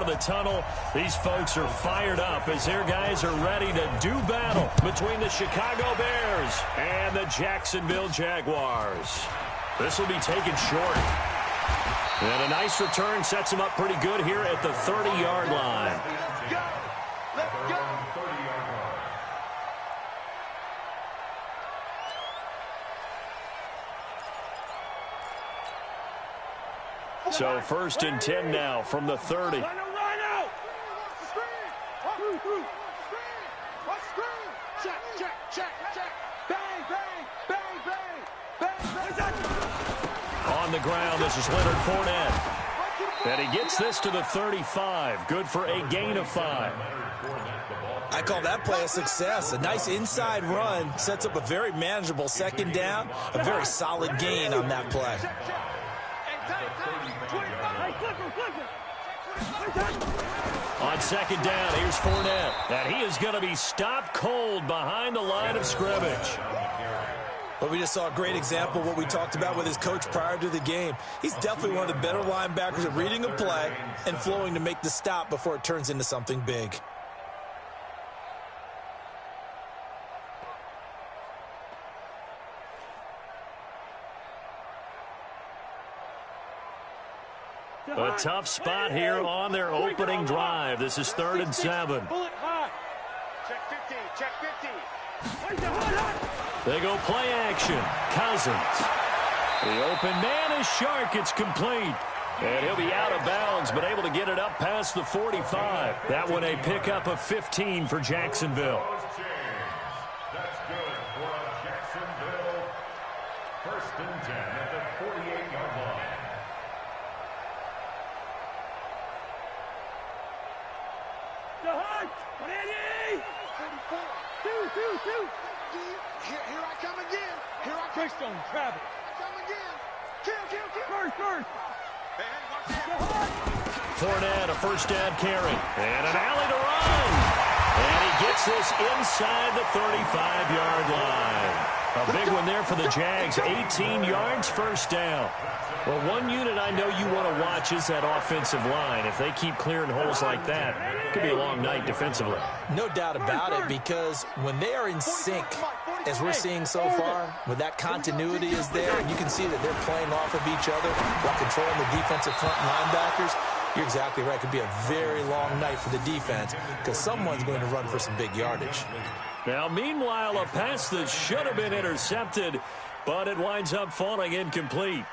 of the tunnel. These folks are fired up as their guys are ready to do battle between the Chicago Bears and the Jacksonville Jaguars. This will be taken short. And a nice return sets him up pretty good here at the 30-yard line. Let's go. Let's go. So 1st and 10 now from the 30. Check, check, check, check. Bang, bang, bang, bang, bang, bang. On the ground, this is Leonard Fournette. And he gets this to the 35. Good for a gain of 5. I call that play a success. A nice inside run sets up a very manageable 2nd down. A very solid gain on that play. On 2nd down, here's Fournette. And he is going to be stopped cold behind the line of scrimmage. But we just saw a great example of what we talked about with his coach prior to the game. He's definitely one of the better linebackers at reading a play and flowing to make the stop before it turns into something big. A tough spot here on their opening drive. This is 3rd and 7. Check 50, check 50. They go play action. Cousins. The open man is Shark. It's complete. And he'll be out of bounds, but able to get it up past the 45. That one a pickup of 15 for Jacksonville. That's good for Jacksonville. 1st and 10 at the 48-yard line. Here I come again. Here I come. Touchdown, Travis. I come again. Kill. First. Hey, watch out. Fournette, a 1st down carry. And an alley to run. And he gets this inside the 35-yard line. A big one there for the Jags. 18 yards, 1st down. Well, one unit I know you want to watch is that offensive line. If they keep clearing holes like that, it could be a long night defensively. No doubt about it, because when they are in sync, as we're seeing so far, when that continuity is there, and you can see that they're playing off of each other while controlling the defensive front linebackers, you're exactly right. It could be a very long night for the defense because someone's going to run for some big yardage. Now, meanwhile, a pass that should have been intercepted, but it winds up falling incomplete.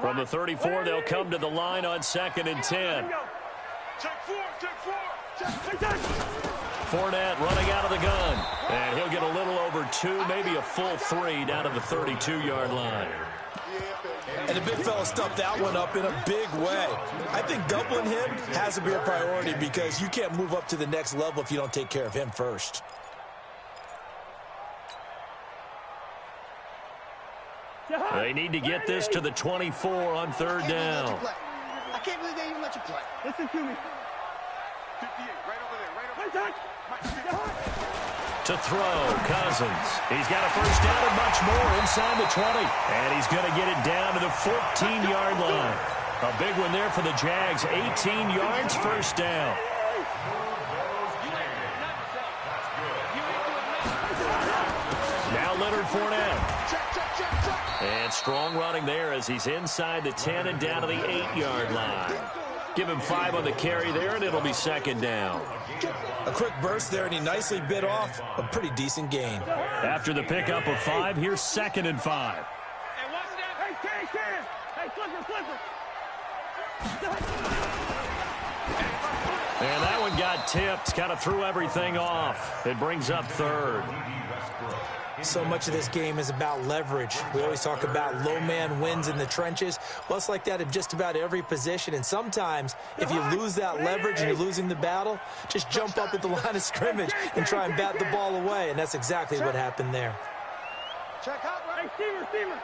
From the 34, they'll come to the line on 2nd and 10. Check 4. Fournette running out of the gun. And he'll get a little over 2, maybe a full 3 down to the 32-yard line. And the big fella stuffed that one up in a big way. I think doubling him has to be a priority because you can't move up to the next level if you don't take care of him first. They need to get this to the 24 on 3rd down. I can't believe they even let you play. Listen to me. 58, right over there. To throw, Cousins. He's got a 1st down and much more inside the 20. And he's going to get it down to the 14-yard line. A big one there for the Jags. 18 yards, 1st down. Now Leonard Fournette. And strong running there as he's inside the 10 and down to the 8-yard line. Give him 5 on the carry there, and it'll be 2nd down. A quick burst there, and he nicely bit off a pretty decent gain. After the pickup of 5, here's 2nd and 5. Hey, watch that. Hey, Cam. Hey, flipper. And that one got tipped, kind of threw everything off. It brings up 3rd. So much of this game is about leverage. We always talk about low man wins in the trenches. Well, it's like that in just about every position. And sometimes, if you lose that leverage and you're losing the battle, just jump up at the line of scrimmage and try and bat the ball away. And that's exactly what happened there. Check out, right? Steamer.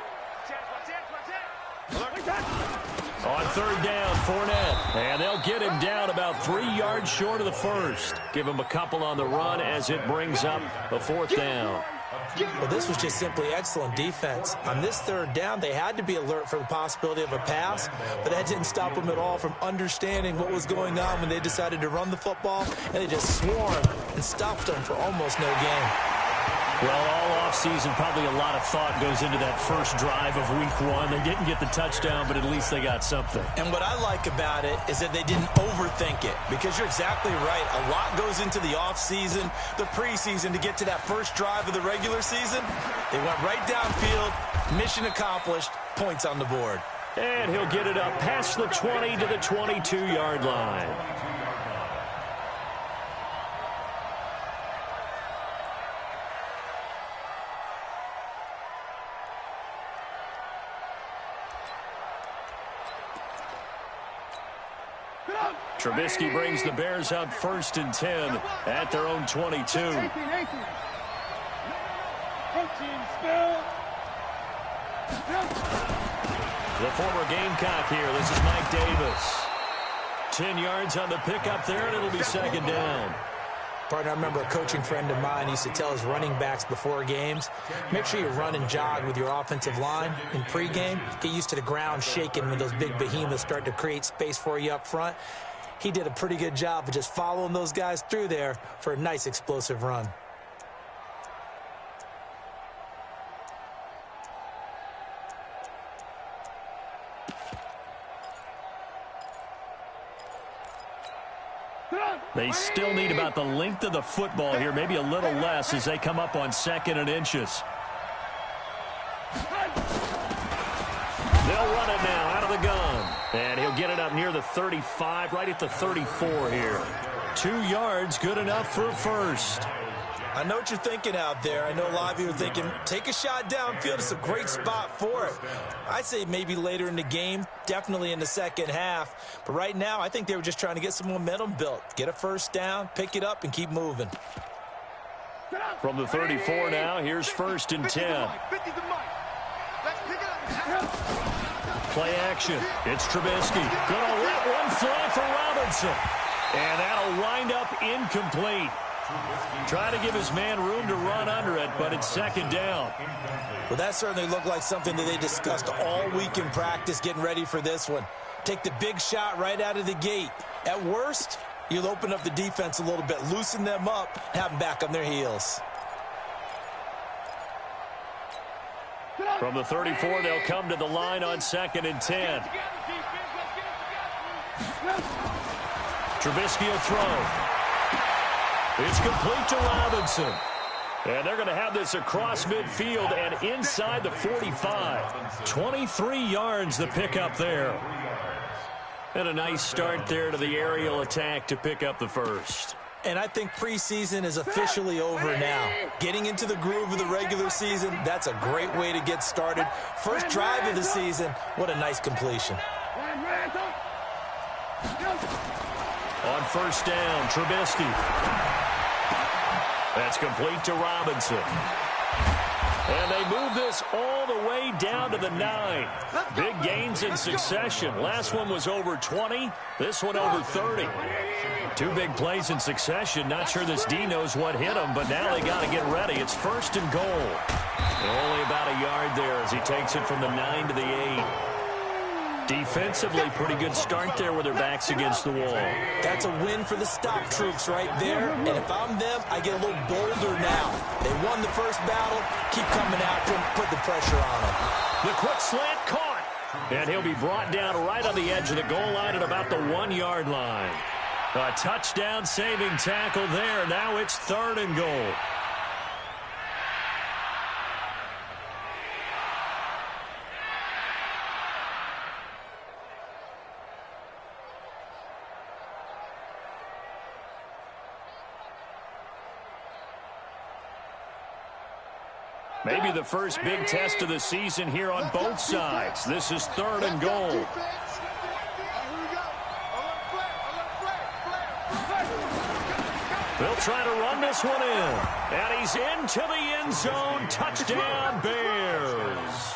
On 3rd down, Fournette. And they'll get him down about 3 yards short of the 1st. Give him a couple on the run as it brings up a 4th down. Well, this was just simply excellent defense. On this third down, they had to be alert for the possibility of a pass, but that didn't stop them at all from understanding what was going on when they decided to run the football, and they just swarmed and stopped them for almost no gain. Well, all offseason, probably a lot of thought goes into that first drive of week one. They didn't get the touchdown, but at least they got something. And what I like about it is that they didn't overthink it, because you're exactly right. A lot goes into the offseason, the preseason, to get to that first drive of the regular season. They went right downfield, mission accomplished, points on the board. And he'll get it up past the 20 to the 22-yard line. Trubisky brings the Bears up 1st and 10 at their own 22. 18. The former Gamecock here. This is Mike Davis. 10 yards on the pickup there, and it'll be 2nd down. Partner, I remember a coaching friend of mine used to tell his running backs before games, make sure you run and jog with your offensive line in pregame. Get used to the ground shaking when those big behemoths start to create space for you up front. He did a pretty good job of just following those guys through there for a nice explosive run. They still need about the length of the football here, maybe a little less as they come up on 2nd and inches. They'll run it now out of the gun. And he'll get it up near the 35, right at the 34 here. 2 yards, good enough for a first. I know what you're thinking out there. I know a lot of you are thinking, take a shot downfield. It's a great spot for it. I'd say maybe later in the game, definitely in the second half. But right now, I think they were just trying to get some momentum built. Get a first down, pick it up, and keep moving. From the 34 now, here's 1st and 10. Play action. It's Trubisky. Gonna let one fly for Robinson. And that'll wind up incomplete. Trying to give his man room to run under it, but it's 2nd down. Well, that certainly looked like something that they discussed all week in practice getting ready for this one. Take the big shot right out of the gate. At worst, you'll open up the defense a little bit, loosen them up, have them back on their heels. From the 34, they'll come to the line on 2nd and 10. Trubisky will throw. It's complete to Robinson. And they're going to have this across midfield and inside the 45. 23 yards the pickup there. And a nice start there to the aerial attack to pick up the first. And I think preseason is officially over now. Getting into the groove of the regular season, that's a great way to get started. First drive of the season, what a nice completion. On 1st down, Trubisky. That's complete to Robinson. And they move this all the way down to the 9. Big gains in succession. Last one was over 20. This one over 30. 2 big plays in succession. Not sure this D knows what hit him, but now they got to get ready. It's 1st and goal. Only about a yard there as he takes it from the 9 to the 8. Defensively, pretty good start there with their backs against the wall. That's a win for the stop troops right there. And if I'm them, I get a little bolder now. They won the first battle. Keep coming after them. Put the pressure on them. The quick slant caught. And he'll be brought down right on the edge of the goal line at about the 1-yard line. A touchdown-saving tackle there. Now it's 3rd and goal. Maybe the first big test of the season here on both sides. This is 3rd and goal. They'll try to run this one in. And he's into the end zone. Touchdown, Bears.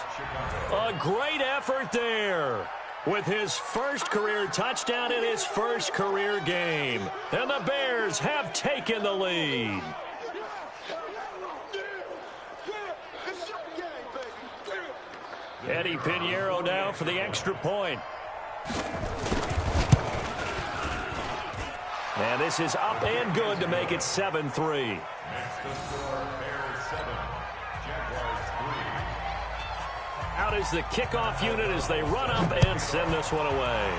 A great effort there with his first career touchdown in his first career game. And the Bears have taken the lead. Eddie Pinheiro now for the extra point. And this is up and good to make it 7-3. Next to score, Bears 7, Jaguars 3. Out is the kickoff unit as they run up and send this one away.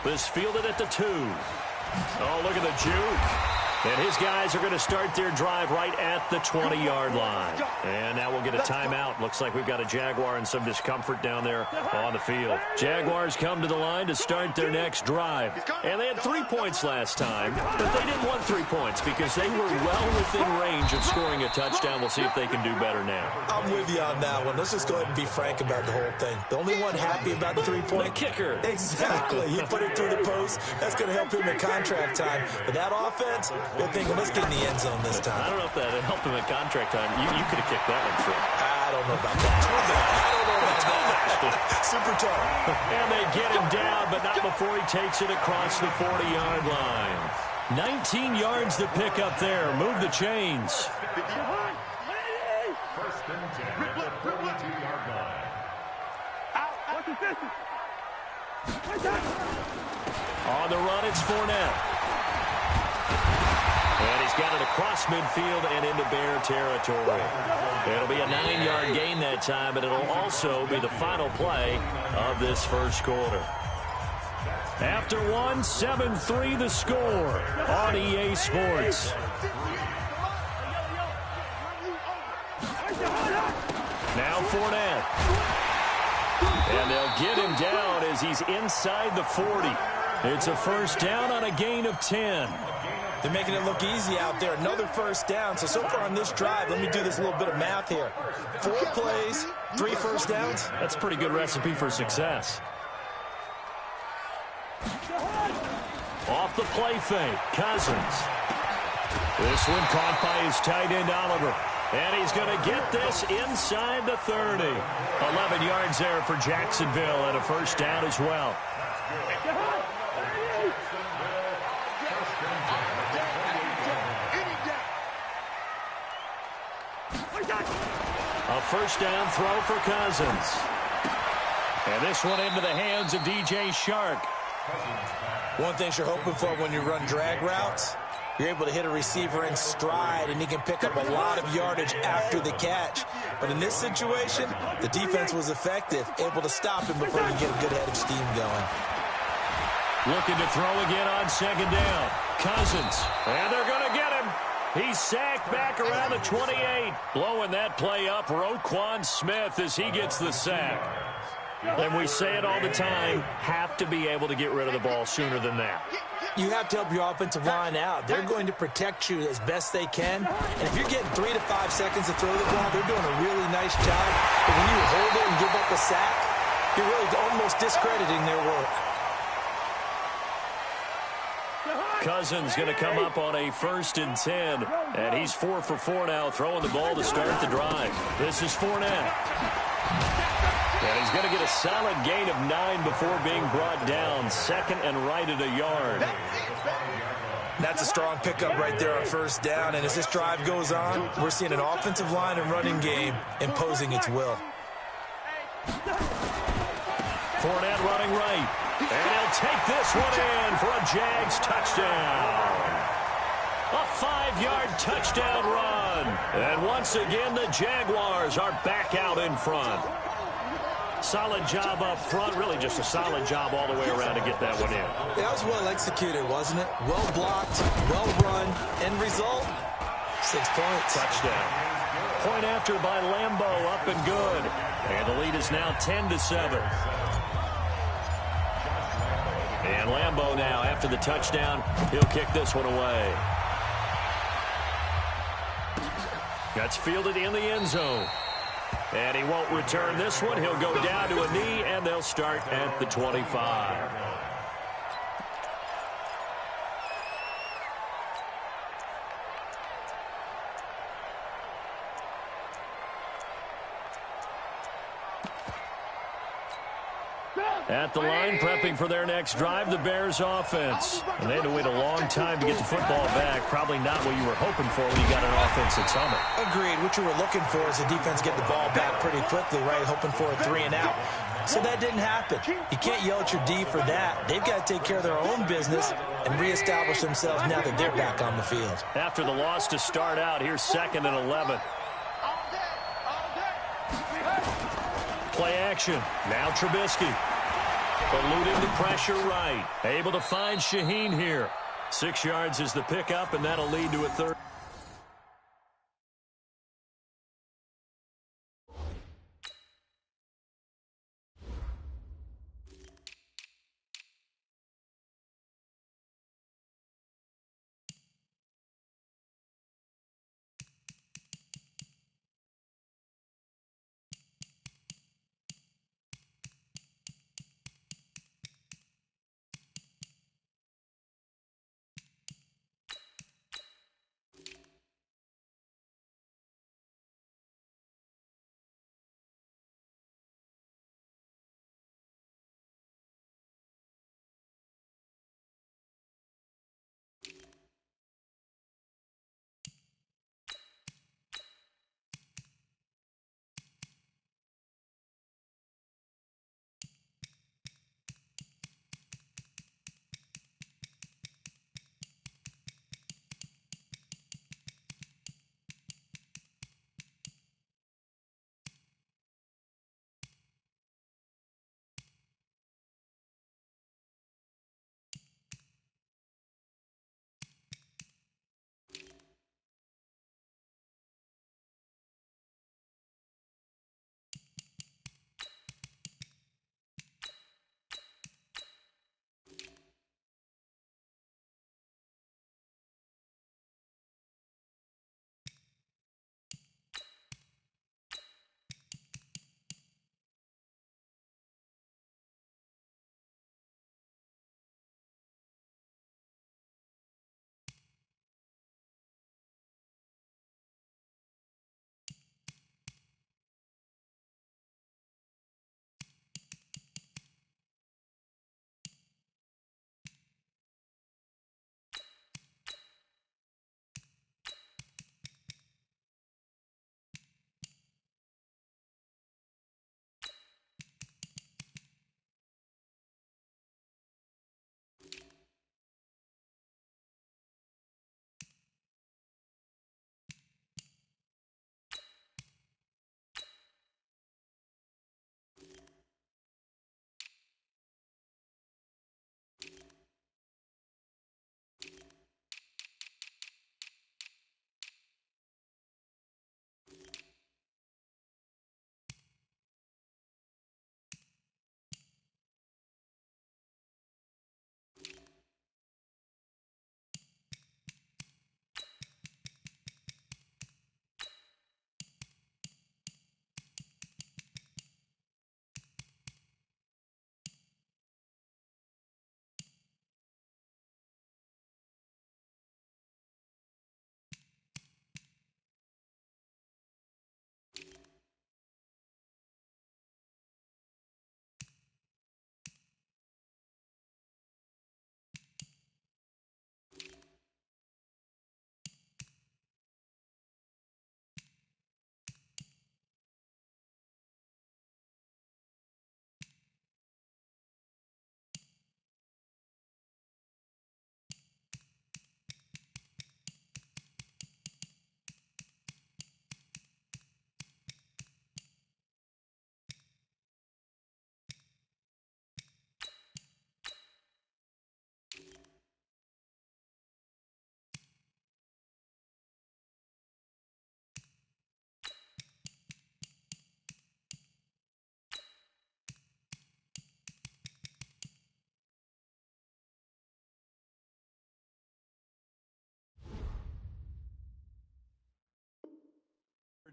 This fielded at the 2. Oh, look at the juke. And his guys are going to start their drive right at the 20-yard line. And now we'll get a timeout. Looks like we've got a Jaguar and some discomfort down there on the field. Jaguars come to the line to start their next drive. And they had 3 points last time, but they didn't want 3 points because they were well within range of scoring a touchdown. We'll see if they can do better now. I'm with you on that one. Let's just go ahead and be frank about the whole thing. The only one happy about the 3-point. The kicker. Exactly. He put it through the post. That's going to help him in contract time. But that offense, they're thinking, let's get in the end zone this time. I don't know if that helped him at contract time. You could have kicked that one through. I don't know about that. I don't know about that. Super tough. And they get him down, but not before he takes it across the 40-yard line. 19 yards to pick up there. Move the chains. First and 10 at the 42-yard line. On the run, it's Fournette. And he's got it across midfield and into Bear territory. It'll be a 9-yard gain that time, but it'll also be the final play of this first quarter. After one, 7-3 the score on EA Sports. Now Fournette. And they'll get him down as he's inside the 40. It's a first down on a gain of 10. They're making it look easy out there. Another first down. So far on this drive, let me do this little bit of math here. 4 plays, 3 first downs. That's a pretty good recipe for success. Off the play fake, Cousins. This one caught by his tight end, Oliver. And he's going to get this inside the 30. 11 yards there for Jacksonville and a first down as well. A first down throw for Cousins. And this one into the hands of DJ Shark. One thing you're hoping for when you run drag routes, you're able to hit a receiver in stride, and he can pick up a lot of yardage after the catch. But in this situation, the defense was effective, able to stop him before he get a good head of steam going. Looking to throw again on second down. Cousins. And they're going to get him. He's sacked back around the 28. Blowing that play up, Roquan Smith as he gets the sack. And we say it all the time, have to be able to get rid of the ball sooner than that. You have to help your offensive line out. They're going to protect you as best they can. And if you're getting 3 to 5 seconds to throw the ball, they're doing a really nice job. But when you hold it and give up a sack, you're really almost discrediting their work. Cousins going to come up on a 1st and 10. And he's 4 for 4 now, throwing the ball to start the drive. This is Fournette. And he's going to get a solid gain of 9 before being brought down. Second and right at a yard. That's a strong pickup right there on first down. And as this drive goes on, we're seeing an offensive line and running game imposing its will. Fournette running right. And he'll take this one in for a Jags touchdown. A 5-yard touchdown run. And once again, the Jaguars are back out in front. Solid job up front. Really just a solid job all the way around to get that one in. That was well executed, wasn't it? Well blocked, well run. End result, 6 points. Touchdown. Point after by Lambo, up and good. And the lead is now 10-7. And Lambo now, after the touchdown, he'll kick this one away. That's fielded in the end zone. And he won't return this one. He'll go down to a knee, and they'll start at the 25. At the line, prepping for their next drive, the Bears offense. And they had to wait a long time to get the football back. Probably not what you were hoping for when you got an offense that's humming. Agreed. What you were looking for is the defense get the ball back pretty quickly, right? Hoping for a 3-and-out. So that didn't happen. You can't yell at your D for that. They've got to take care of their own business and reestablish themselves now that they're back on the field. After the loss to start out, here's 2nd and 11. Play action. Now Trubisky. Eluding the pressure right. Able to find Shaheen here. 6 yards is the pickup, and that'll lead to a third.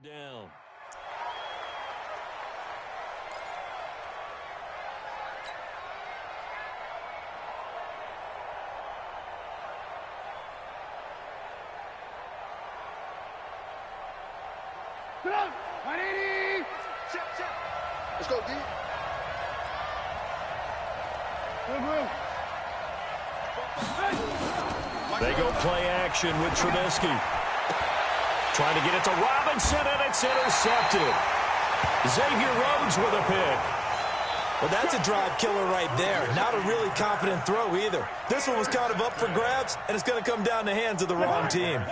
Down. Let's go, D. They go play action with Trubisky. Trying to get it to Robinson, and it's intercepted. Xavier Rhodes with a pick. Well, that's a drive killer right there. Not a really confident throw either. This one was kind of up for grabs, and it's going to come down the hands of the wrong team.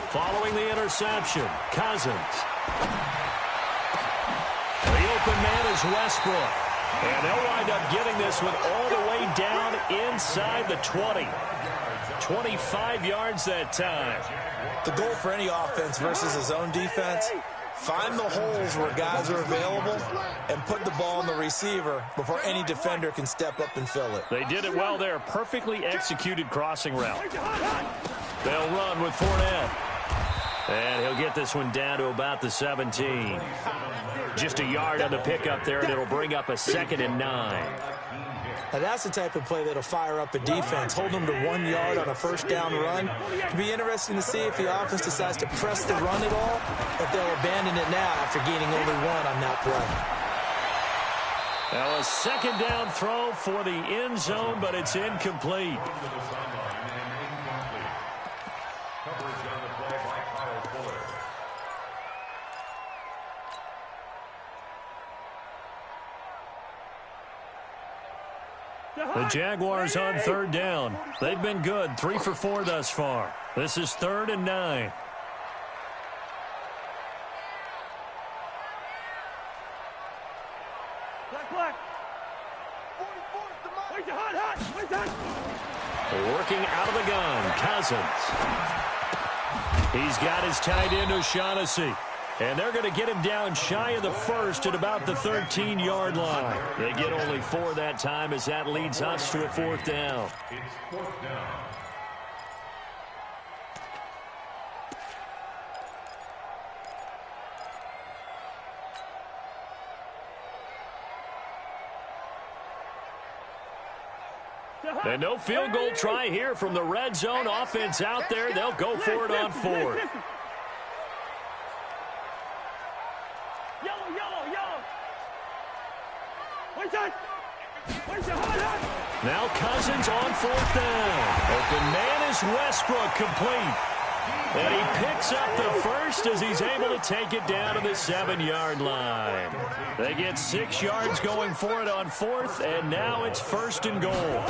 Following the interception, Cousins. The open man is Westbrook. And they'll wind up getting this one all the way down inside the 20. 25 yards that time. The goal for any offense versus his own defense, find the holes where guys are available and put the ball on the receiver before any defender can step up and fill it. They did it well there. Perfectly executed crossing route. They'll run with Fournette. And he'll get this one down to about the 17. Just a yard on the pickup there, and it'll bring up a 2nd and 9. Now that's the type of play that'll fire up a defense. Hold them to 1 yard on a first down run. It'll be interesting to see if the offense decides to press the run at all, if they'll abandon it now after gaining only 1 on that play. Now a 2nd down throw for the end zone, but it's incomplete. The Jaguars on 3rd down. They've been good, 3 for 4 thus far. This is 3rd and 9. Working out of the gun, Cousins. He's got his tight end, O'Shaughnessy. And they're going to get him down shy of the 1st at about the 13-yard line. They get only 4 that time as that leads us to a 4th down. It's 4th down. And no field goal try here from the red zone. Offense out there. They'll go for it on 4th. Now Cousins on 4th down. Open man is Westbrook, complete. And he picks up the 1st as he's able to take it down to the 7-yard line. They get 6 yards going for it on 4th, and now it's 1st and goal.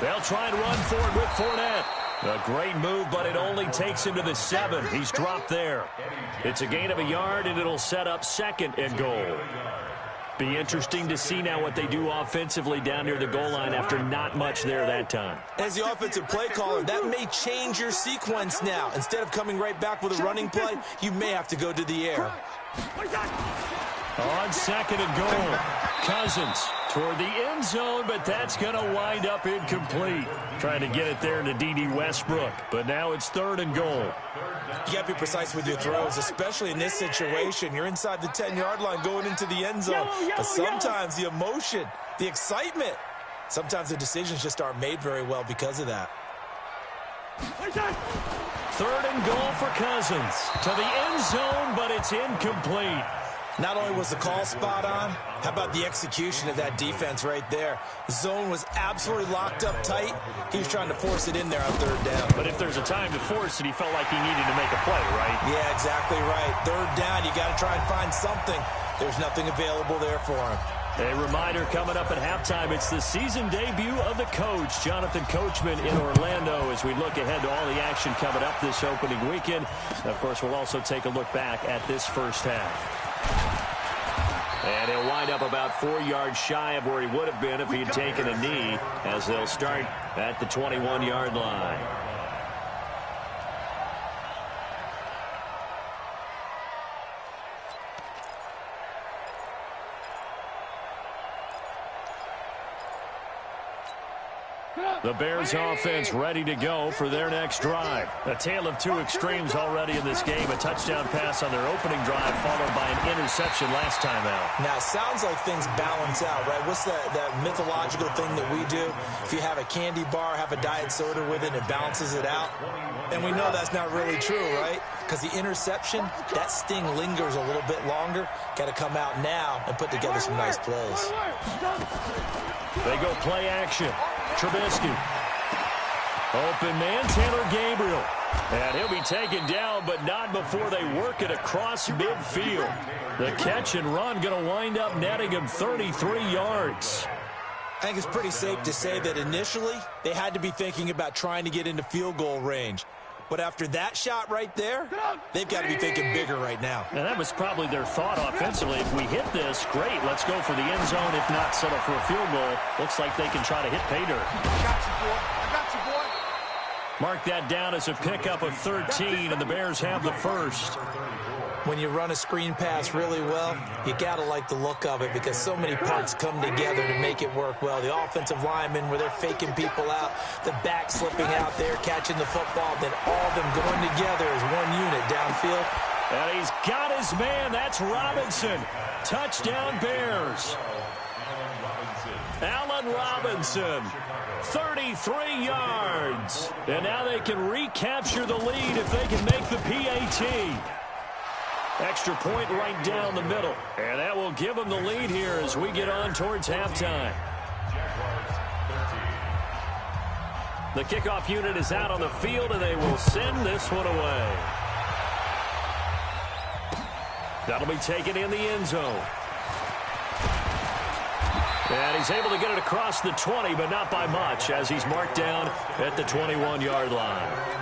They'll try and run for it with Fournette. A great move, but it only takes him to the 7. He's dropped there. It's a gain of a yard, and it'll set up 2nd and goal. Be interesting to see now what they do offensively down near the goal line after not much there that time. As the offensive play caller, that may change your sequence now. Instead of coming right back with a running play, you may have to go to the air. On 2nd and goal, Cousins toward the end zone, but that's going to wind up incomplete. Trying to get it there to D.D. Westbrook, but now it's 3rd and goal. You got to be precise with your throws, especially in this situation. You're inside the 10-yard line going into the end zone. But sometimes the emotion, the excitement, sometimes the decisions just aren't made very well because of that. 3rd and goal for Cousins. To the end zone, but it's incomplete. Not only was the call spot on, how about the execution of that defense right there? The zone was absolutely locked up tight. He was trying to force it in there on 3rd down. But if there's a time to force it, he felt like he needed to make a play, right? Yeah, exactly right. 3rd down, you got to try and find something. There's nothing available there for him. A reminder coming up at halftime, it's the season debut of the coach, Jonathan Coachman in Orlando, as we look ahead to all the action coming up this opening weekend. And of course, we'll also take a look back at this first half. And he'll wind up about 4 yards shy of where he would have been if he had taken a knee, as they'll start at the 21-yard line. Get up. The Bears offense ready to go for their next drive. A tale of two extremes already in this game. A touchdown pass on their opening drive followed by an interception last time out. Now, it sounds like things balance out, right? What's that mythological thing that we do? If you have a candy bar, have a diet soda with it, it balances it out. And we know that's not really true, right? Because the interception, that sting lingers a little bit longer. Got to come out now and put together some nice plays. They go play action. Trubisky. Open man, Taylor Gabriel. And he'll be taken down, but not before they work it across midfield. The catch and run going to wind up netting him 33 yards. I think it's pretty safe to say that initially they had to be thinking about trying to get into field goal range. But after that shot right there, they've got to be thinking bigger right now. And that was probably their thought offensively. If we hit this, great, let's go for the end zone. If not, settle for a field goal. Looks like they can try to hit pay dirt. I got you, boy. I got you, boy. Mark that down as a pickup of 13, and the Bears have the first. When you run a screen pass really well, you got to like the look of it because so many parts come together to make it work well. The offensive linemen where they're faking people out, the back slipping out there, catching the football, then all of them going together as one unit downfield. And he's got his man. That's Robinson. Touchdown Bears. Allen Robinson. 33 yards. And now they can recapture the lead if they can make the PAT. Extra point right down the middle. And that will give them the lead here as we get on towards halftime. The kickoff unit is out on the field, and they will send this one away. That'll be taken in the end zone. And he's able to get it across the 20, but not by much, as he's marked down at the 21-yard line.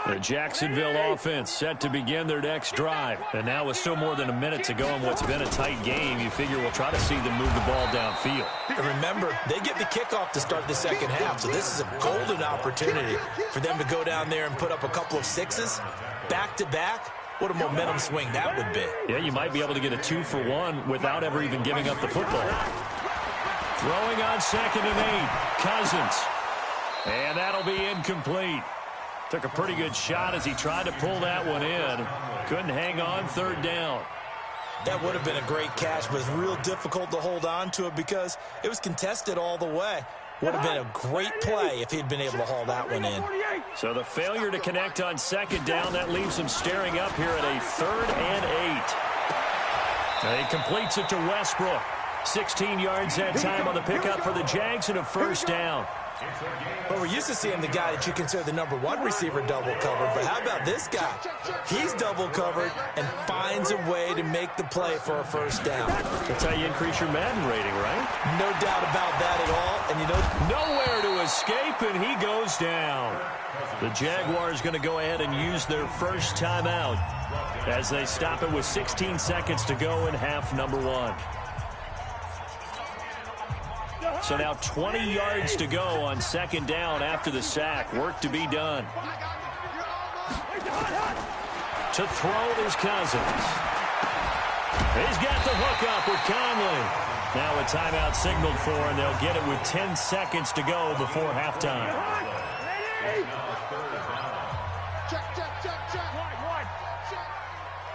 The Jacksonville offense set to begin their next drive. And now with still more than a minute to go in what's been a tight game, you figure we'll try to see them move the ball downfield. And remember, they get the kickoff to start the second half, so this is a golden opportunity for them to go down there and put up a couple of sixes back-to-back. What a momentum swing that would be. Yeah, you might be able to get a 2-for-1 without ever even giving up the football. Throwing on 2nd and 8, Cousins. And that'll be incomplete. Took a pretty good shot as he tried to pull that one in. Couldn't hang on 3rd down. That would have been a great catch, but it's real difficult to hold on to it because it was contested all the way. Would have been a great play if he'd been able to haul that one in. So the failure to connect on 2nd down, that leaves him staring up here at a 3rd and 8. And he completes it to Westbrook. 16 yards that time on the pickup for the Jags and a 1st down. But we're used to seeing the guy that you consider the #1 receiver double covered. But how about this guy? He's double covered and finds a way to make the play for a 1st down. That's how you increase your Madden rating, right? No doubt about that at all. And you know, nowhere to escape, and he goes down. The Jaguars going to go ahead and use their first timeout as they stop it with 16 seconds to go in half number 1. So now 20 yards to go on 2nd down after the sack. Work to be done. To throw is Cousins. He's got the hook up with Conley. Now a timeout signaled for, and they'll get it with 10 seconds to go before halftime. Check.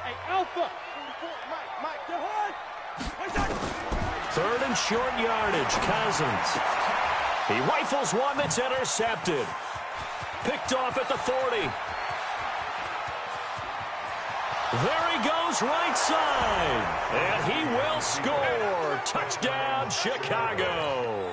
Hey, Alpha. Mike. 3rd and short yardage, Cousins. He rifles one that's intercepted. Picked off at the 40. There he goes right side. And he will score. Touchdown, Chicago.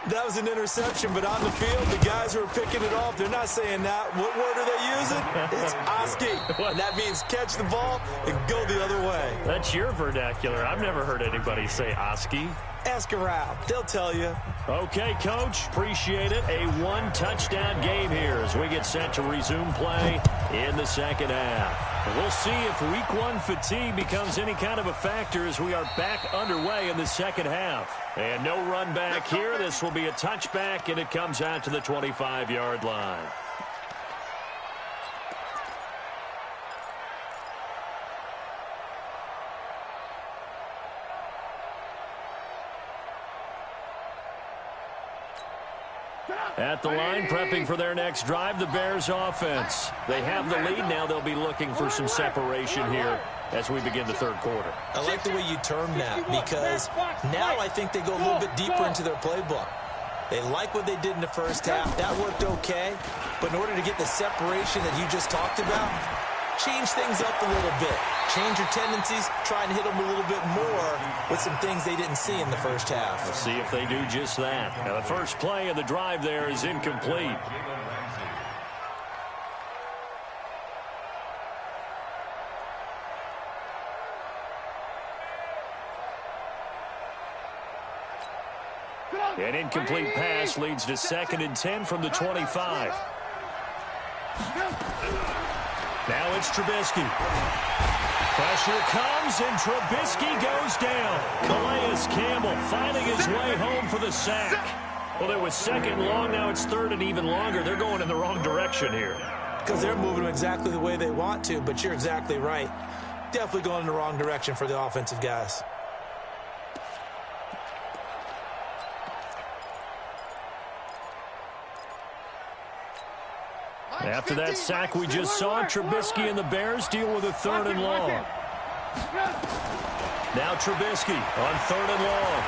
that was an interception, but on the field, the guys who are picking it off, they're not saying that. What word are they using? It's Oski. And that means catch the ball and go the other way. That's your vernacular. I've never heard anybody say Oski. Ask around. They'll tell you. Okay, Coach. Appreciate it. A one-touchdown game here as we get set to resume play in the second half. And we'll see if Week 1 fatigue becomes any kind of a factor as we are back underway in the second half. And no run back here. This will be a touchback, and it comes out to the 25-yard line. At the line, prepping for their next drive, the Bears offense. They have the lead. Now they'll be looking for some separation here as we begin the third quarter. I like the way you termed that because now I think they go a little bit deeper into their playbook. They like what they did in the first half. That worked okay. But in order to get the separation that you just talked about, change things up a little bit. Change your tendencies. Try and hit them a little bit more with some things they didn't see in the first half. Let's see if they do just that. Now, the first play of the drive there is incomplete. An incomplete pass leads to 2nd and 10 from the 25. Now it's Trubisky. Pressure comes, and Trubisky goes down. Calais Campbell finding his way home for the sack. Well, it was 2nd long. Now it's 3rd and even longer. They're going in the wrong direction here. Because they're moving exactly the way they want to, but you're exactly right. Definitely going in the wrong direction for the offensive guys. After that sack we just saw, Trubisky and the Bears deal with a 3rd and long. Now Trubisky on 3rd and long.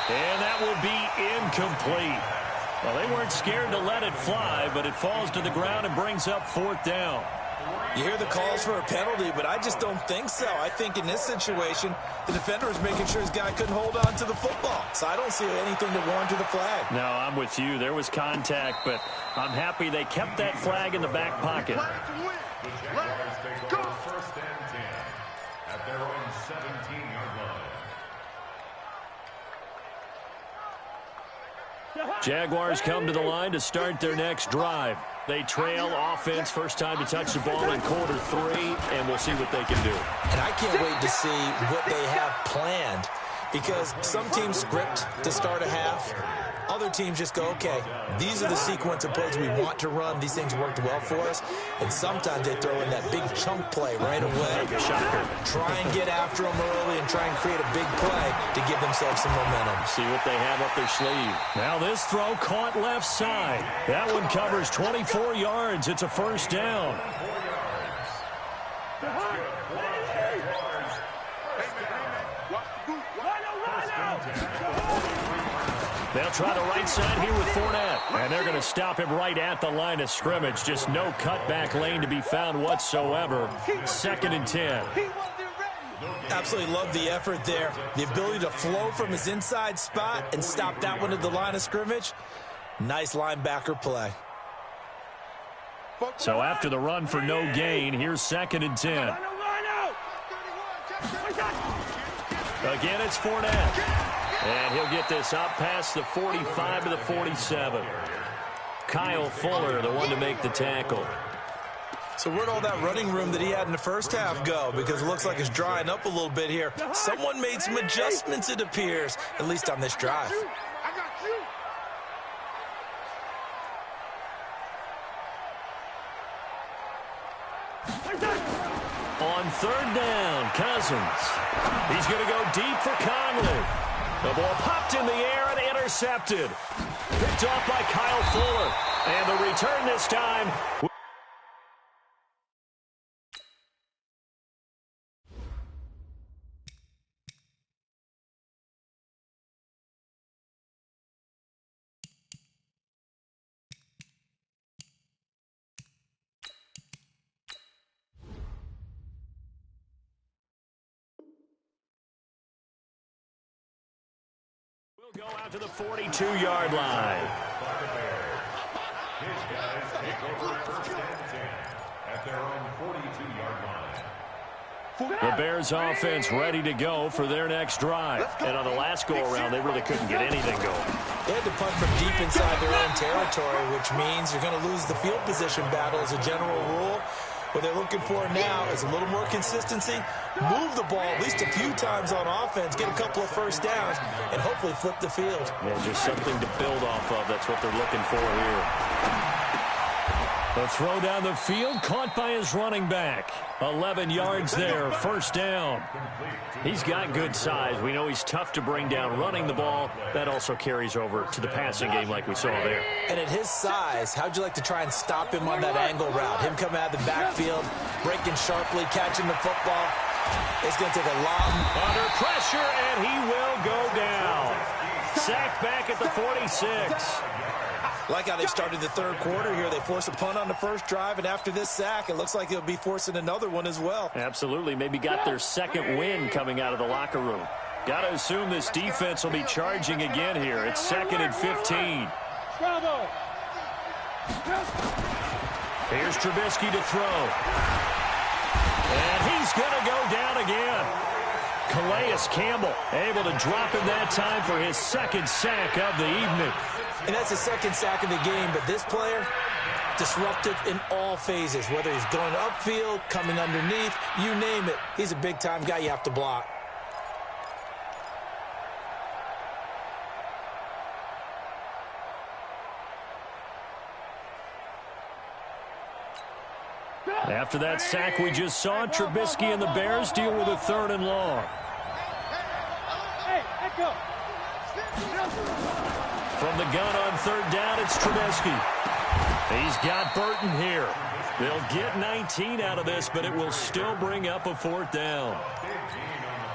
And that will be incomplete. Well, they weren't scared to let it fly, but it falls to the ground and brings up 4th down. You hear the calls for a penalty, but I just don't think so. I think in this situation, the defender was making sure his guy couldn't hold on to the football. So I don't see anything to warrant the flag. No, I'm with you. There was contact, but I'm happy they kept that flag in the back pocket. The Jaguars take over 1st and 10 at their own 17-yard line. Jaguars come to the line to start their next drive. They trail offense, first time to touch the ball in quarter 3, and we'll see what they can do. And I can't wait to see what they have planned because some teams script to start a half. Other teams just go, okay, these are the sequence of plays we want to run. These things worked well for us. And sometimes they throw in that big chunk play right away. Shocker. Try and get after them early and try and create a big play to give themselves some momentum. See what they have up their sleeve. Now this throw caught left side. That one covers 24 yards. It's a 1st down. They'll try the right side here with Fournette. And they're going to stop him right at the line of scrimmage. Just no cutback lane to be found whatsoever. 2nd and 10. Absolutely love the effort there. The ability to flow from his inside spot and stop that one at the line of scrimmage. Nice linebacker play. So after the run for no gain, here's 2nd and 10. Again, it's Fournette. And he'll get this up past the 45 to the 47. Kyle Fuller, the one to make the tackle. So where'd all that running room that he had in the first half go? Because it looks like it's drying up a little bit here. Someone made some adjustments, it appears, at least on this drive. On 3rd down, Cousins. He's going to go deep for Conley. The ball popped in the air and intercepted. Picked off by Kyle Fuller. And the return this time. Go out to the 42-yard line. His guys take over 1st and 10 at their own 42-yard line. The Bears offense ready to go for their next drive. And on the last go-around, they really couldn't get anything going. They had to punt from deep inside their own territory, which means you're going to lose the field position battle as a general rule. What they're looking for now is a little more consistency, move the ball at least a few times on offense, get a couple of first downs, and hopefully flip the field. Yeah, just something to build off of. That's what they're looking for here. The throw down the field, caught by his running back. 11 yards there, first down. He's got good size. We know he's tough to bring down running the ball. That also carries over to the passing game like we saw there. And at his size, how'd you like to try and stop him on that angle route? Him coming out of the backfield, breaking sharply, catching the football. It's going to take a lot. Under pressure, and he will go down. Sacked back at the 46. Like how they started the third quarter here. They force a punt on the first drive, and after this sack, it looks like they'll be forcing another one as well. Absolutely. Maybe got their second win coming out of the locker room. Got to assume this defense will be charging again here. It's 2nd and 15. Bravo. Here's Trubisky to throw. And he's going to go down again. Calais Campbell able to drop him that time for his second sack of the evening. And that's the second sack of the game, but this player, disruptive in all phases, whether he's going upfield, coming underneath, you name it. He's a big-time guy you have to block. After that sack we just saw, Trubisky and the Bears deal with a 3rd and long. Hey, echo. From the gun on 3rd down, it's Trubisky. He's got Burton here. They'll get 19 out of this, but it will still bring up a 4th down.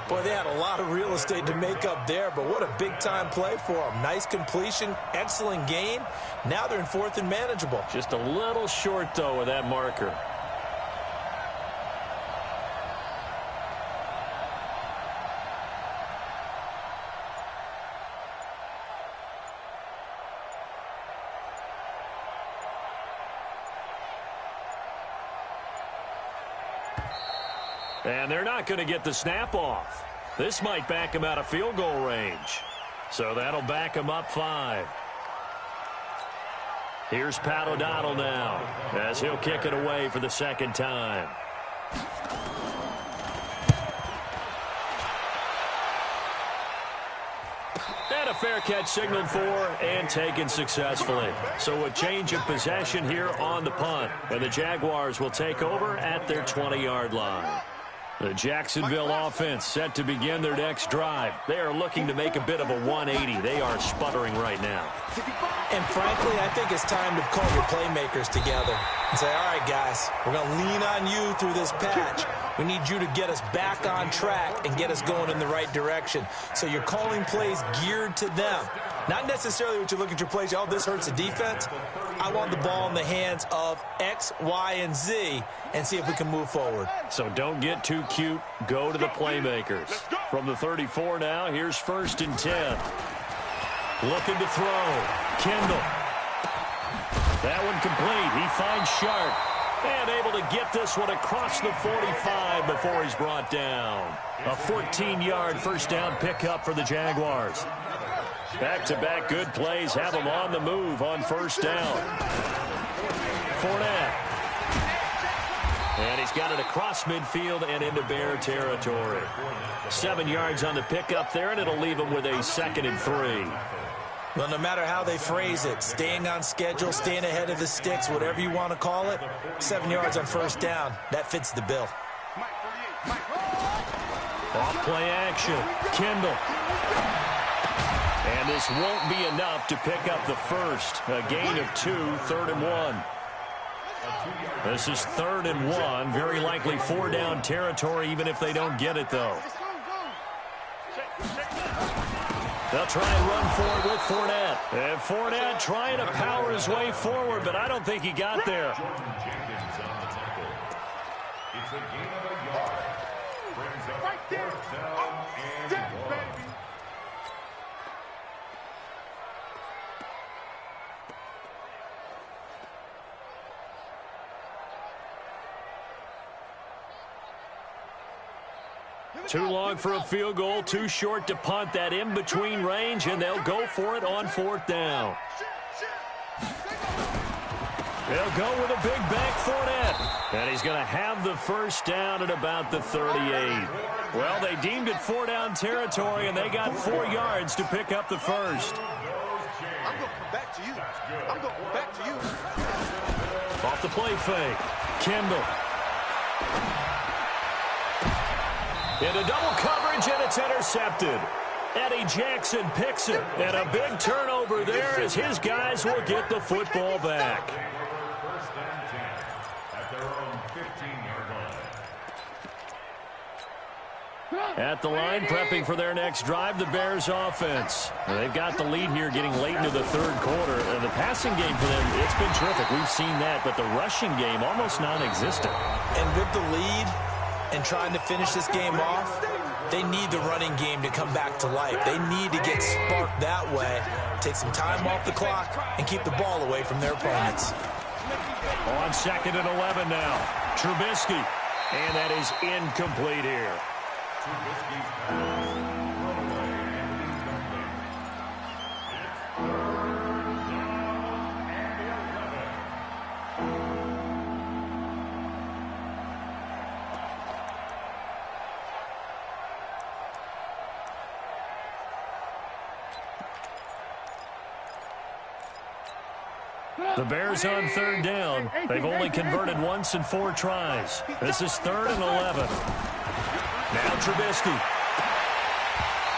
Boy, they had a lot of real estate to make up there, but what a big-time play for them. Nice completion, excellent gain. Now they're in 4th and manageable. Just a little short, though, with that marker. And they're not going to get the snap off. This might back him out of field goal range. So that'll back him up 5. Here's Pat O'Donnell now as he'll kick it away for the second time. And a fair catch signaled for and taken successfully. So a change of possession here on the punt. And the Jaguars will take over at their 20-yard line. The Jacksonville offense set to begin their next drive. They are looking to make a bit of a 180. They are sputtering right now. And frankly, I think it's time to call your playmakers together and say, all right, guys, we're going to lean on you through this patch. We need you to get us back on track and get us going in the right direction. So you're calling plays geared to them. Not necessarily what you look at your plays, oh, this hurts the defense. I want the ball in the hands of X, Y, and Z and see if we can move forward. So don't get too cute. Go to the playmakers. From the 34 now, here's 1st and 10. Looking to throw. Kendall. That one complete. He finds Sharp. And able to get this one across the 45 before he's brought down. A 14-yard first down pickup for the Jaguars. Back-to-back good plays have them on the move on first down. Fournette. And he's got it across midfield and into Bear territory. 7 yards on the pickup there, and it'll leave him with a 2nd and 3. Well, no matter how they phrase it, staying on schedule, staying ahead of the sticks, whatever you want to call it, 7 yards on first down, that fits the bill. Off play action. Kendall. And this won't be enough to pick up the first. A gain of 2, 3rd and 1. This is 3rd and 1. Very likely 4-down territory, even if they don't get it, though. They'll try and run forward with Fournette. And Fournette trying to power his way forward, but I don't think he got there. It's a gain of a yard. Brings up 4th down and 1. Too long for a field goal, too short to punt. That in-between range, and they'll go for it on 4th down. They'll go with a big bank Fournette. And he's going to have the first down at about the 38. Well, they deemed it 4-down territory, and they got 4 yards to pick up the first. I'm going to come back to you. I'm going to come back to you. Off the play fake. Kendall. Into double coverage, and it's intercepted. Eddie Jackson picks it, and a big turnover there as his guys will get the football back. First and 10 at their own 15-yard line. At the line, prepping for their next drive, the Bears offense. They've got the lead here getting late into the 3rd quarter. And the passing game for them, it's been terrific. We've seen that, but the rushing game almost non-existent. And with the lead and trying to finish this game off, they need the running game to come back to life. They need to get sparked that way, take some time off the clock, and keep the ball away from their opponents. On 2nd and 11 now. Trubisky. And that is incomplete here. Trubisky's pass thrown away and incomplete. It's 3rd down and 11. The Bears on 3rd down. They've only converted once in 4 tries. This is 3rd and 11. Now Trubisky.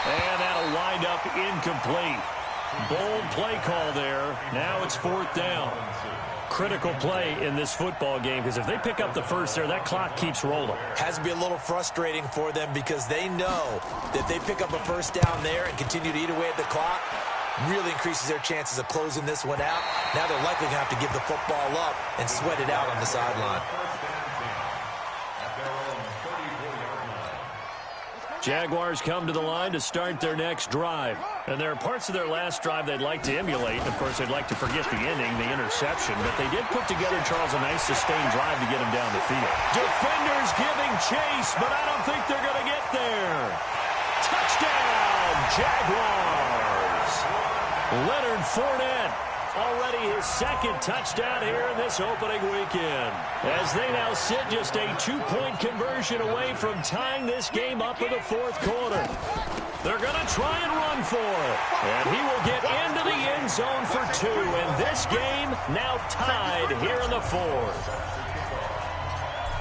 And that'll wind up incomplete. Bold play call there. Now it's 4th down. Critical play in this football game because if they pick up the first there, that clock keeps rolling. Has to be a little frustrating for them because they know that they pick up a first down there and continue to eat away at the clock, really increases their chances of closing this one out. Now they're likely going to have to give the football up and sweat it out on the sideline. Jaguars come to the line to start their next drive. And there are parts of their last drive they'd like to emulate. Of course, they'd like to forget the ending, the interception. But they did put together, Charles, a nice sustained drive to get him down the field. Defenders giving chase, but I don't think they're going to get there. Touchdown, Jaguars. Leonard Fournette, already his 2nd touchdown here in this opening weekend. As they now sit just a 2-point conversion away from tying this game up in the 4th quarter. They're going to try and run for it. And he will get into the end zone for 2. And this game now tied here in the 4th.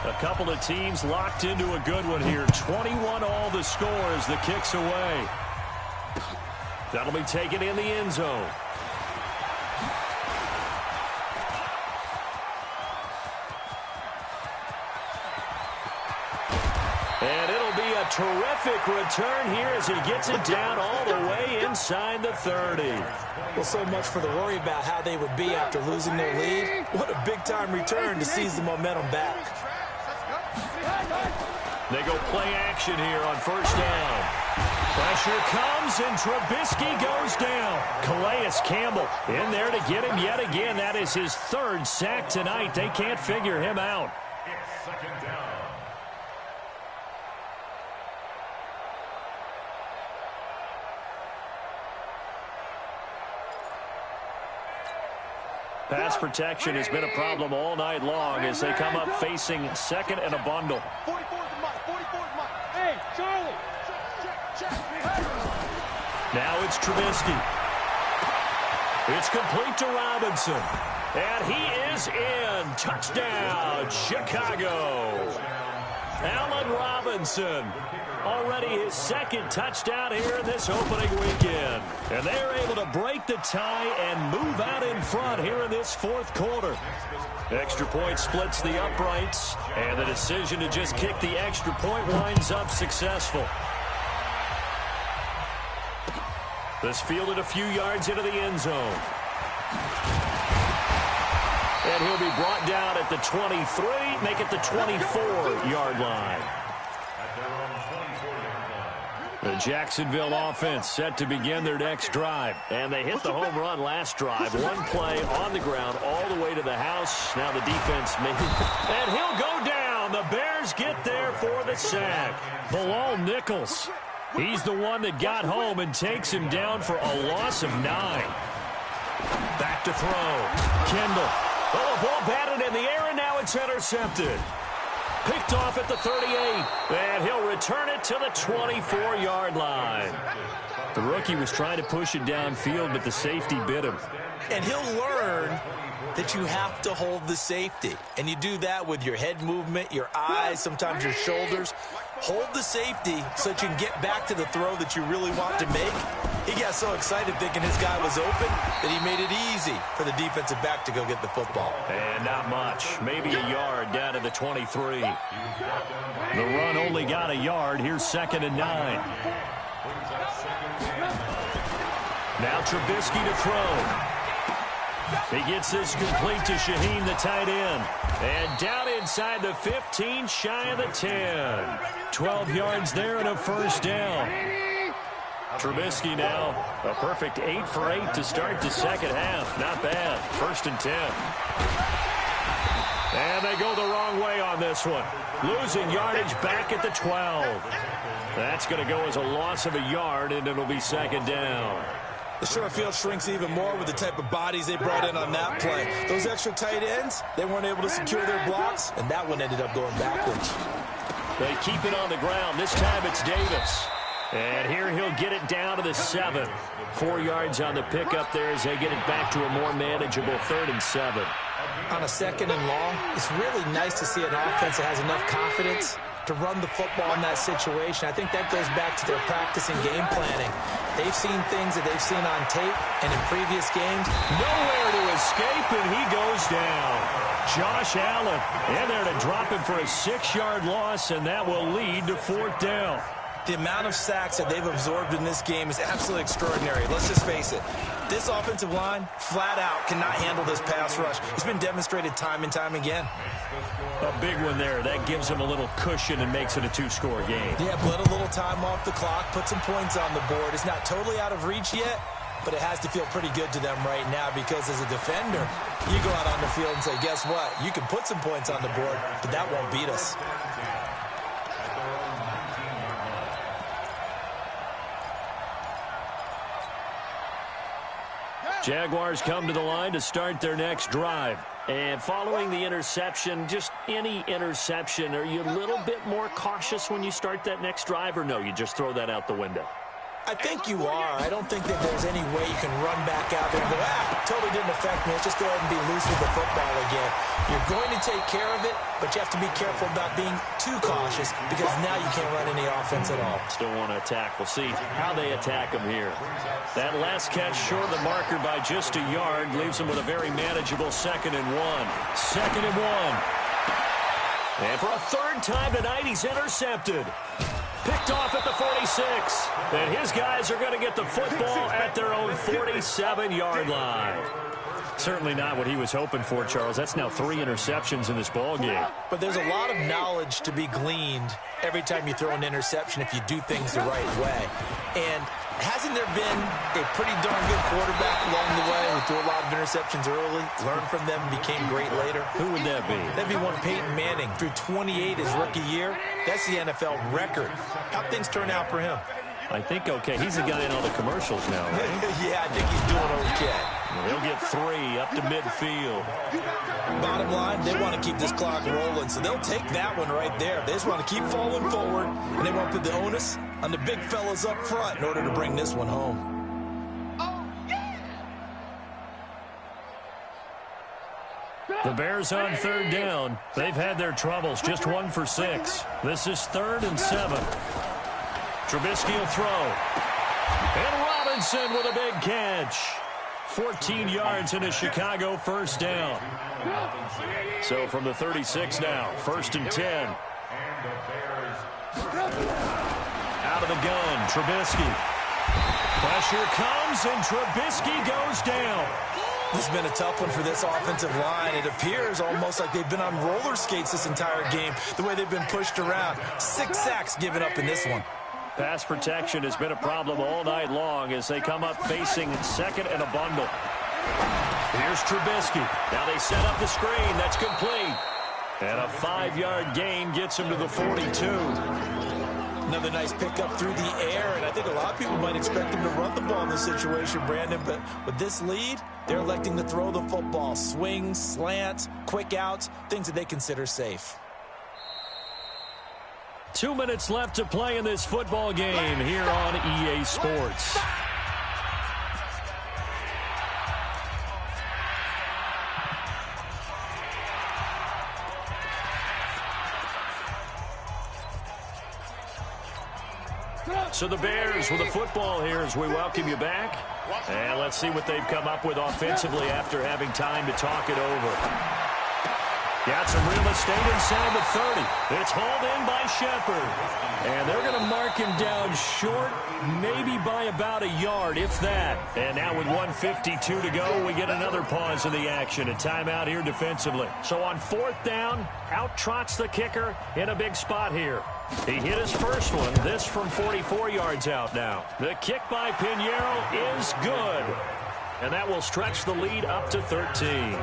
A couple of teams locked into a good one here. 21 all the score as the kick's away. That'll be taken in the end zone. And it'll be a terrific return here as he gets it down all the way inside the 30. Well, so much for the worry about how they would be after losing their lead. What a big-time return to seize the momentum back. They go play action here on 1st down. Pressure comes, and Trubisky goes down. Calais Campbell in there to get him yet again. That is his 3rd sack tonight. They can't figure him out. It's 2nd down. Pass protection has been a problem all night long as they come up facing 2nd and a bundle. 44 is mine. 44 is mine. Hey, Charlie. Check. Now it's Trubisky. It's complete to Robinson. And he is in. Touchdown, Chicago. Allen Robinson. Already his 2nd touchdown here in this opening weekend. And they are able to break the tie and move out in front here in this 4th quarter. Extra point splits the uprights, and the decision to just kick the extra point winds up successful. This fielded a few yards into the end zone. And he'll be brought down at the 23, make it the 24-yard line. The Jacksonville offense set to begin their next drive. And they hit the home run last drive. One play on the ground all the way to the house. Now the defense made it. And he'll go down down. The Bears get there for the sack. Bilal Nichols. He's the one that got home and takes him down for a loss of 9. Back to throw. Kendall. Oh, a ball batted in the air, and now it's intercepted. Picked off at the 38, and he'll return it to the 24-yard line. The rookie was trying to push it downfield, but the safety bit him. And he'll learn that you have to hold the safety. And you do that with your head movement, your eyes, sometimes your shoulders. Hold the safety so that you can get back to the throw that you really want to make. He got so excited thinking his guy was open that he made it easy for the defensive back to go get the football. And not much. Maybe a yard down to the 23. The run only got a yard. Here's 2nd and 9. Now Trubisky to throw. He gets this complete to Shaheen, the tight end. And down inside the 15, shy of the 10. 12 yards there and a first down. Trubisky now, a perfect 8 for 8 to start the second half. Not bad. 1st and 10. And they go the wrong way on this one. Losing yardage back at the 12. That's going to go as a loss of a yard, and it'll be 2nd down. The short field shrinks even more with the type of bodies they brought in on that play. Those extra tight ends, they weren't able to secure their blocks, and that one ended up going backwards. They keep it on the ground. This time it's Davis. And here he'll get it down to the 7. 4 yards on the pickup there as they get it back to a more manageable 3rd and 7. On a 2nd and long, it's really nice to see an offense that has enough confidence to run the football in that situation. I think that goes back to their practice and game planning. They've seen things that they've seen on tape and in previous games. Nowhere to escape, and he goes down. Josh Allen in there to drop him for a 6-yard loss, and that will lead to 4th down. The amount of sacks that they've absorbed in this game is absolutely extraordinary. Let's just face it. This offensive line, flat out, cannot handle this pass rush. It's been demonstrated time and time again. A big one there. That gives them a little cushion and makes it a 2-score game. Yeah, put a little time off the clock, put some points on the board. It's not totally out of reach yet, but it has to feel pretty good to them right now because as a defender, you go out on the field and say, guess what? You can put some points on the board, but that won't beat us. Jaguars come to the line to start their next drive. And following the interception, just any interception, are you a little bit more cautious when you start that next drive, or no, you just throw that out the window? I think you are. I don't think that there's any way you can run back out there and go, totally didn't affect me. Let's just go ahead and be loose with the football again. You're going to take care of it, but you have to be careful about being too cautious because now you can't run any offense at all. Still want to attack. We'll see how they attack them here. That last catch short of the marker by just a yard leaves them with a very manageable 2nd and 1. 2nd and 1. And for a 3rd time tonight, he's intercepted. Picked off at the 46. And his guys are going to get the football at their own 47-yard line. Certainly not what he was hoping for, Charles. That's now 3 interceptions in this ball game. But there's a lot of knowledge to be gleaned every time you throw an interception if you do things the right way. And hasn't there been a pretty darn good quarterback along the way who threw a lot of interceptions early, learned from them, and became great later? Who would that be? That'd be one Peyton Manning. Threw 28 his rookie year. That's the NFL record. How'd things turn out for him? I think okay. He's the guy in all the commercials now, right? Yeah, I think he's doing okay. He'll get 3 up to midfield. Bottom line, they want to keep this clock rolling, so they'll take that one right there. They just want to keep falling forward, and they want to put the onus on the big fellas up front in order to bring this one home. The Bears on 3rd down. They've had their troubles, just 1 for 6. This is 3rd and 7. Trubisky will throw. And Robinson with a big catch. 14 yards in a Chicago 1st down. So from the 36 now, 1st and 10. Out of the gun, Trubisky. Pressure comes, and Trubisky goes down. This has been a tough one for this offensive line. It appears almost like they've been on roller skates this entire game, the way they've been pushed around. 6 sacks given up in this one. Pass protection has been a problem all night long as they come up facing 2nd and a bundle. Here's Trubisky. Now they set up the screen. That's complete. And a 5-yard gain gets him to the 42. Another nice pickup through the air, and I think a lot of people might expect him to run the ball in this situation, Brandon, but with this lead, they're electing to throw the football. Swings, slants, quick outs, things that they consider safe. 2 minutes left to play in this football game here on EA Sports. So the Bears with the football here as we welcome you back. And let's see what they've come up with offensively after having time to talk it over. Got some real estate inside the 30. It's hauled in by Shepard. And they're going to mark him down short, maybe by about a yard, if that. And now with 1:52 to go, we get another pause in the action. A timeout here defensively. So on 4th down, out trots the kicker in a big spot here. He hit his first one. This from 44 yards out now. The kick by Pinheiro is good. And that will stretch the lead up to 13.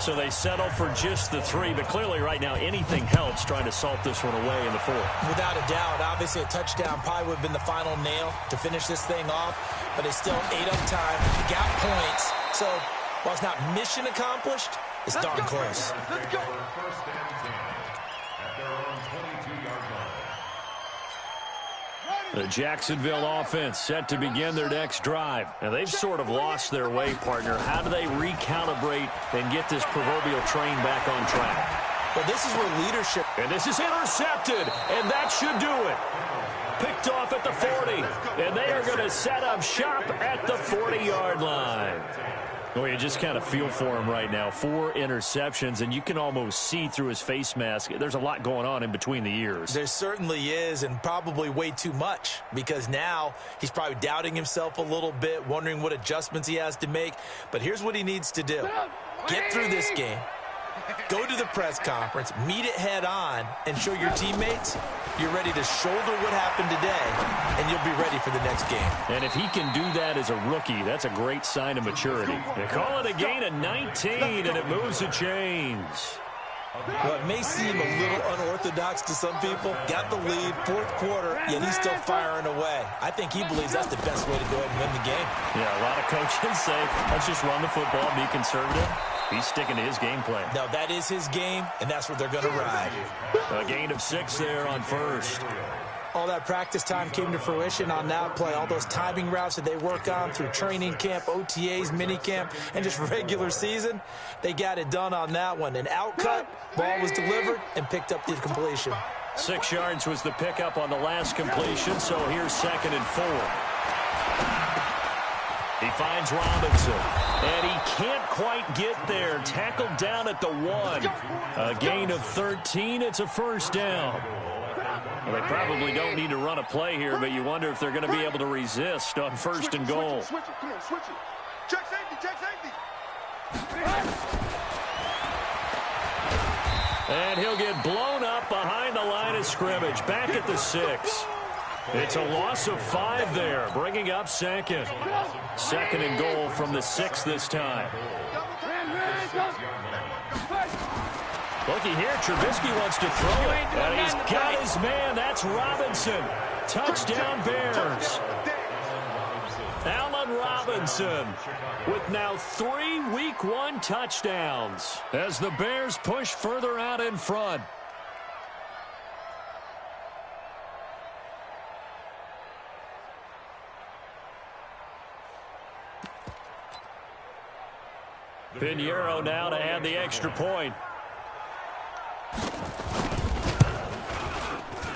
So they settle for just the 3, but clearly right now anything helps trying to salt this one away in the 4th. Without a doubt, obviously a touchdown probably would have been the final nail to finish this thing off, but they still ate up time, got points. So while it's not mission accomplished, it's darn close. Let's go. First and 10 at their own 22-yard line. The Jacksonville offense set to begin their next drive. Now, they've sort of lost their way, partner. How do they recalibrate and get this proverbial train back on track? Well, this is where leadership... And this is intercepted, and that should do it. Picked off at the 40, and they are going to set up shop at the 40-yard line. Well, you just kind of feel for him right now. 4 interceptions, and you can almost see through his face mask. There's a lot going on in between the ears. There certainly is, and probably way too much, because now he's probably doubting himself a little bit, wondering what adjustments he has to make. But here's what he needs to do. Get through this game. Go to the press conference, meet it head on, and show your teammates you're ready to shoulder what happened today, and you'll be ready for the next game. And if he can do that as a rookie, that's a great sign of maturity. They call it a gain of 19, and it moves the chains. Well, it may seem a little unorthodox to some people. Got the lead, 4th quarter, yet he's still firing away. I think he believes that's the best way to go ahead and win the game. Yeah, a lot of coaches say, let's just run the football, be conservative. He's sticking to his game plan. No, that is his game, and that's what they're going to ride. A gain of 6 there on 1st. All that practice time came to fruition on that play. All those timing routes that they work on through training camp, OTAs, minicamp, and just regular season, they got it done on that one. An outcut, ball was delivered, and picked up the completion. 6 yards was the pickup on the last completion, so here's 2nd and 4. He finds Robinson, and he can't quite get there. Tackled down at the 1. A gain of 13. It's a 1st down. Well, they probably don't need to run a play here, but you wonder if they're going to be able to resist on 1st and goal. Switch it. Come on, switch it. Check safety. And he'll get blown up behind the line of scrimmage. Back at the 6. It's a loss of 5 there, bringing up 2nd. 2nd and goal from the 6 this time. Looky here, Trubisky wants to throw it, and he's got his man. That's Robinson. Touchdown, Bears. Allen Robinson with now 3 Week 1 touchdowns as the Bears push further out in front. Pinheiro now to add the extra point.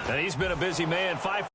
And he's been a busy man. 5